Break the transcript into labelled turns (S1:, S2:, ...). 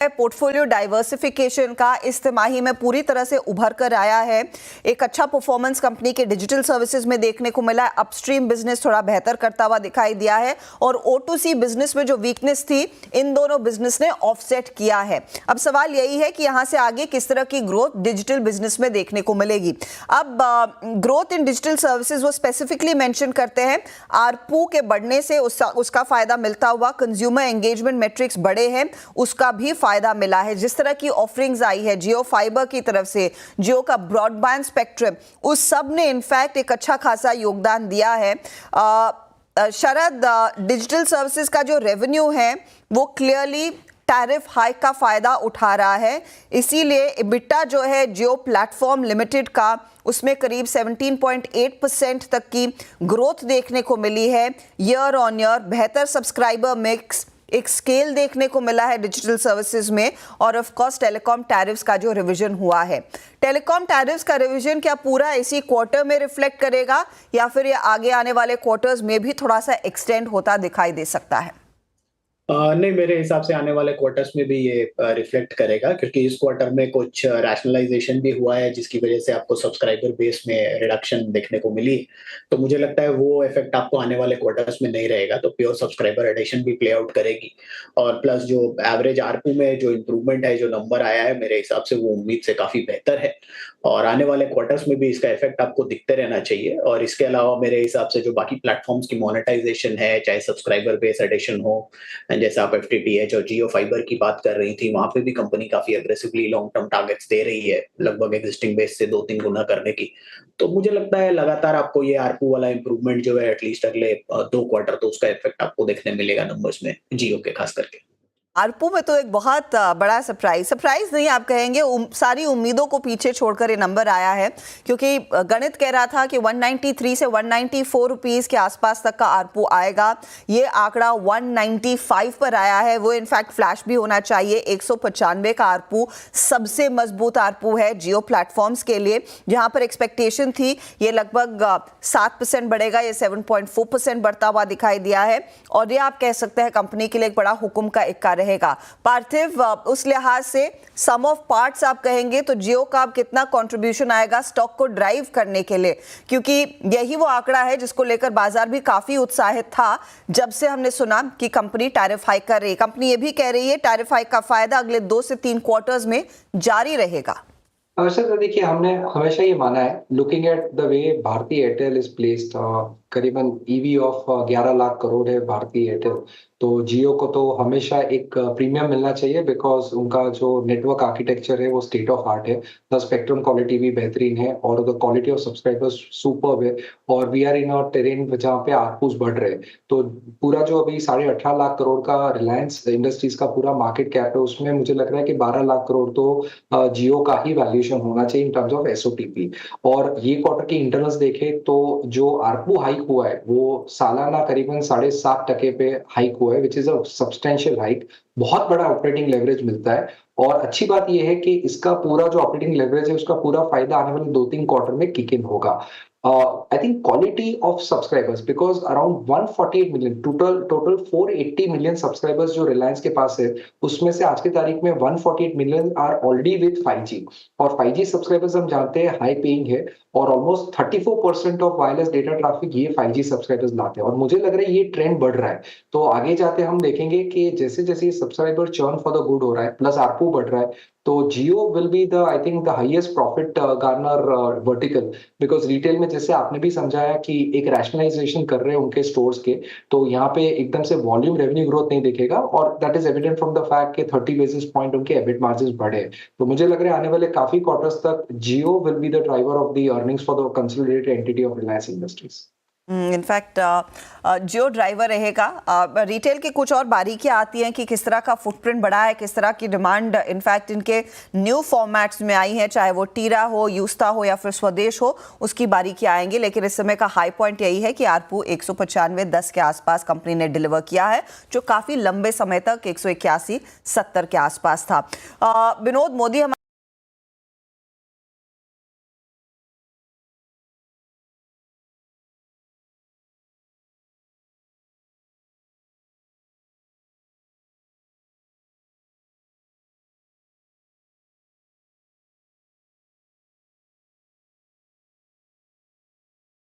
S1: Portfolio diversification का इस तिमाही में पूरी तरह से उभर कर आया है। एक अच्छा परफॉर्मेंस कंपनी के डिजिटल सर्विसेज में देखने को मिला है। अपस्ट्रीम बिजनेस थोड़ा बेहतर करता हुआ दिखाई दिया है और O2C बिजनेस में जो वीकनेस थी, इन दोनों बिजनेस ने ऑफसेट किया है। अब सवाल यही है कि यहां से आगे किस तरह की ग्रोथ डिजिटल बिजनेस में देखने को मिलेगी। अब ग्रोथ इन डिजिटल सर्विसेज वो स्पेसिफिकली मेंशन करते हैं, आरपू के बढ़ने से उसका फायदा मिलता हुआ, कंज्यूमर एंगेजमेंट मेट्रिक्स बढ़े हैं, उसका भी फायदा मिला है। जिस तरह की ऑफरिंग्स आई है जियो फाइबर की तरफ से, जियो का ब्रॉडबैंड स्पेक्ट्रम, उस सब ने इनफैक्ट एक अच्छा खासा योगदान दिया है। शरद, डिजिटल सर्विसेज का जो रेवेन्यू है वो क्लियरली टैरिफ हाइक का फायदा उठा रहा है, इसीलिए EBITDA जो है जियो प्लेटफॉर्म लिमिटेड का, उसमें करीब 17.8% तक की ग्रोथ देखने को मिली है ईयर ऑन ईयर। बेहतर सब्सक्राइबर मिक्स, एक स्केल देखने को मिला है डिजिटल सर्विसेज में, और ऑफ कोर्स टेलीकॉम टैरिफ्स का जो रिवीजन हुआ है। टेलीकॉम टैरिफ्स का रिवीजन क्या पूरा इसी क्वार्टर में रिफ्लेक्ट करेगा या फिर ये आगे आने वाले क्वार्टर्स में भी थोड़ा सा एक्सटेंड होता दिखाई दे सकता है?
S2: नहीं, मेरे हिसाब से आने वाले क्वार्टर्स में भी ये रिफ्लेक्ट करेगा, क्योंकि इस क्वार्टर में कुछ रैशनलाइजेशन भी हुआ है जिसकी वजह से आपको सब्सक्राइबर बेस में रिडक्शन देखने को मिली। तो मुझे लगता है वो इफेक्ट आपको आने वाले क्वार्टर्स में नहीं रहेगा, तो प्योर सब्सक्राइबर एडिशन भी प्ले आउट करेगी। और प्लस जो एवरेज आरपू में जो इंप्रूवमेंट है, जो नंबर आया है, मेरे हिसाब से वो उम्मीद से काफी बेहतर है और आने वाले क्वार्टर्स में भी इसका इफेक्ट आपको दिखते रहना चाहिए। और इसके अलावा मेरे हिसाब से जो बाकी प्लेटफॉर्म्स की मोनेटाइजेशन है, चाहे सब्सक्राइबर बेस एडिशन हो, जैसे आप FTTH और जियो फाइबर की बात कर रही थी, वहां पे भी कंपनी काफी अग्रेसिवली लॉन्ग टर्म टारगेट्स दे रही है, लगभग एग्जिस्टिंग बेस से 2-3 गुना करने की। तो मुझे लगता है लगातार आपको ये आरपू वाला इंप्रूवमेंट जो है एटलीस्ट अगले 2 क्वार्टर तो उसका इफेक्ट आपको देखने मिलेगा नंबर्स में, जियो के खास करके।
S1: आरपू में तो एक बहुत बड़ा सरप्राइज नहीं आप कहेंगे, सारी उम्मीदों को पीछे छोड़कर ये नंबर आया है, क्योंकि गणित कह रहा था कि 193 से 194 रुपीस के आसपास तक का आरपू आएगा। ये आंकड़ा 195 पर आया है। वो इनफैक्ट फ्लैश भी होना चाहिए। 195 का आरपू सबसे मजबूत आरपू है जियो प्लेटफॉर्म्स के लिए। जहां पर एक्सपेक्टेशन थी ये लगभग 7% बढ़ेगा, ये 7.4% बढ़ता हुआ दिखाई दिया है और ये आप कह सकते हैं कंपनी के लिए एक बड़ा हुक्म का इक्का रहेगा। पार्थिव, उस लिहाज से सम ऑफ पार्ट्स आप कहेंगे तो जियो का अब कितना कंट्रीब्यूशन आएगा स्टॉक को ड्राइव करने के लिए, क्योंकि यही वो आंकड़ा है जिसको लेकर बाजार भी काफी उत्साहित था जब से हमने सुना कि कंपनी टैरिफ हाइक कर रही है। कंपनी ये भी कह रही है टैरिफ हाइक का फायदा अगले 2 से 3 क्वार्टर्स में जारी रहेगा।
S3: सर देखिए, हमने हमेशा ये माना है, looking at the way Bharti Airtel is placed, करीबन ईवी ऑफ 11 लाख करोड़ है भारती एयरटेल, तो जियो को तो हमेशा एक प्रीमियम मिलना चाहिए, बिकॉज उनका जो नेटवर्क आर्किटेक्चर है वो स्टेट ऑफ आर्ट है, द स्पेक्ट्रम क्वालिटी भी बेहतरीन है और the quality of subscribers superb है और we are in a terrain जहाँ पे आरपूस बढ़ रहे हैं। तो पूरा जो अभी 18.5 लाख करोड़ का रिलायंस इंडस्ट्रीज का पूरा मार्केट कैप है, उसमें मुझे लग रहा है कि 12 लाख करोड़ तो जियो का ही वैल्यूएशन होना चाहिए इन टर्म्स ऑफ SOTP। और ये क्वार्टर की इंटरनल्स देखे तो जो आरपू हाइक हुआ है वो सालाना करीबन 7.5% पे हाइक हुआ है, which is a substantial hike. बहुत बड़ा ऑपरेटिंग लेवरेज मिलता है और अच्छी बात यह है कि इसका पूरा जो ऑपरेटिंग लेवरेज है उसका पूरा फायदा आने वाले 2-3 क्वार्टर में किक इन होगा। I think quality of subscribers, because around 148 million total 480 million subscribers जो रिलायंस के पास है, उसमें से आज की तारीख में 148 million are already with 5G और 5G सब्सक्राइबर्स हम जानते हैं हाई पेइंग है और almost 34% of wireless data traffic ये 5G सब्सक्राइबर्स लाते हैं और मुझे लग रहा है ये ट्रेंड बढ़ रहा है। तो आगे जाते हम देखेंगे कि जैसे जैसे ये subscriber churn for the good हो रहा है प्लस आरपू बढ़ रहा है, तो Jio will be the I think the highest profit garner vertical, because retail में जैसे आपने भी समझाया कि एक रैशनलाइजेशन कर रहे हैं उनके स्टोर्स के, तो यहाँ पे एकदम से वॉल्यूम रेवेन्यू ग्रोथ नहीं दिखेगा और that is evident from the fact कि 30 बेसिस पॉइंट उनके एबिट मार्जिन बढ़े। तो मुझे लग रहा है आने वाले काफी क्वार्टर्स तक Jio will be the driver of the earnings for the consolidated entity of Reliance Industries.
S1: In fact Jio driver रहेगा। रिटेल की कुछ और बारीकियां आती हैं कि किस तरह का फुटप्रिंट बढ़ा है, किस तरह की डिमांड इनफैक्ट इनके न्यू फॉर्मेट्स में आई है, चाहे वो टीरा हो, यूस्ता हो या फिर स्वदेश हो, उसकी बारीकियां आएंगी। लेकिन इस समय का हाई पॉइंट यही है कि आरपू 195-10 के आसपास कंपनी ने डिलीवर किया है, जो काफी लंबे समय तक 181-70 के आसपास था। विनोद मोदी